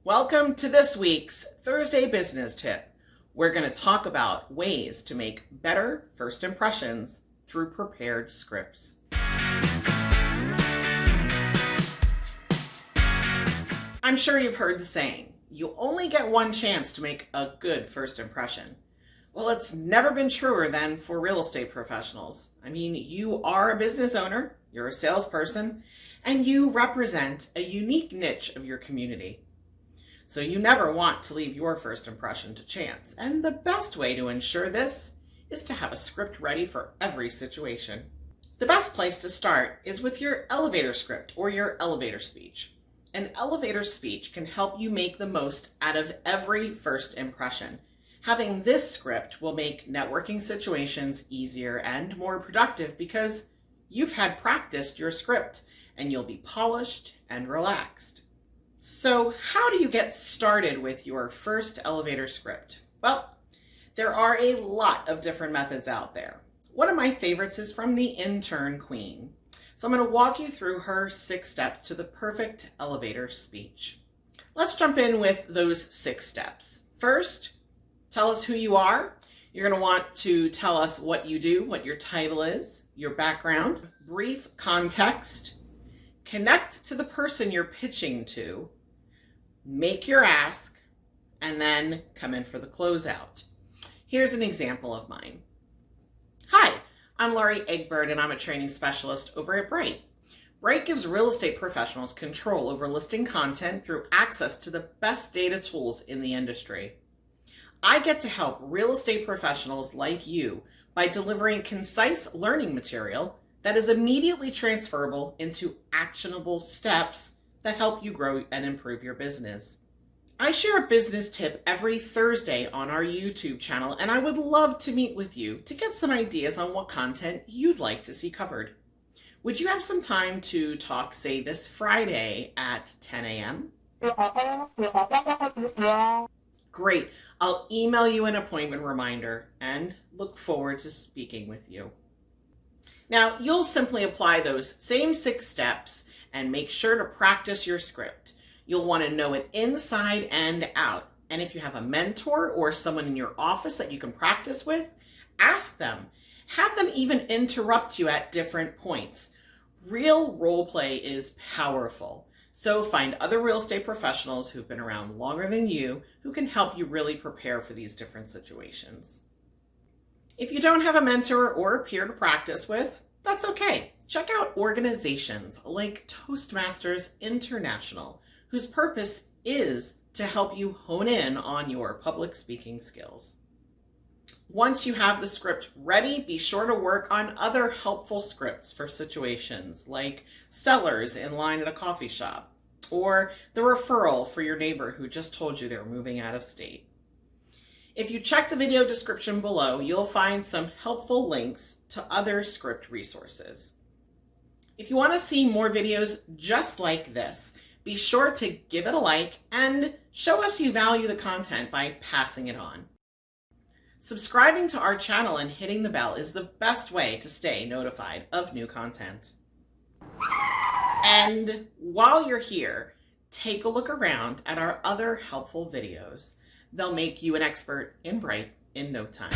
Welcome to this week's Thursday Business Tip. We're going to talk about ways to make better first impressions through prepared scripts. I'm sure you've heard the saying, you only get one chance to make a good first impression. Well, it's never been truer than for real estate professionals. I mean, you are a business owner, you're a salesperson, and you represent a unique niche of your community. So you never want to leave your first impression to chance. And the best way to ensure this is to have a script ready for every situation. The best place to start is with your elevator script or your elevator speech. An elevator speech can help you make the most out of every first impression. Having this script will make networking situations easier and more productive because you've had practiced your script and you'll be polished and relaxed. So how do you get started with your first elevator script? Well, there are a lot of different methods out there. One of my favorites is from the Intern Queen. So I'm going to walk you through her 6 steps to the perfect elevator speech. Let's jump in with those 6 steps. First, tell us who you are. You're going to want to tell us what you do, what your title is, your background, brief context, connect to the person you're pitching to, make your ask, and then come in for the closeout. Here's an example of mine. Hi, I'm Laurie Egbert, and I'm a training specialist over at Bright. Bright gives real estate professionals control over listing content through access to the best data tools in the industry. I get to help real estate professionals like you by delivering concise learning material that is immediately transferable into actionable steps that help you grow and improve your business. I share a business tip every Thursday on our YouTube channel, and I would love to meet with you to get some ideas on what content you'd like to see covered. Would you have some time to talk, say, this Friday at 10 a.m.? Great. I'll email you an appointment reminder and look forward to speaking with you. Now, you'll simply apply those same 6 steps and make sure to practice your script. You'll want to know it inside and out. And if you have a mentor or someone in your office that you can practice with, ask them. Have them even interrupt you at different points. Real role play is powerful. So find other real estate professionals who've been around longer than you who can help you really prepare for these different situations. If you don't have a mentor or a peer to practice with, that's okay. Check out organizations like Toastmasters International, whose purpose is to help you hone in on your public speaking skills. Once you have the script ready, be sure to work on other helpful scripts for situations like sellers in line at a coffee shop, or the referral for your neighbor who just told you they're moving out of state. If you check the video description below, you'll find some helpful links to other script resources. If you want to see more videos just like this, be sure to give it a like and show us you value the content by passing it on. Subscribing to our channel and hitting the bell is the best way to stay notified of new content. And while you're here, take a look around at our other helpful videos. They'll make you an expert in Bright in no time.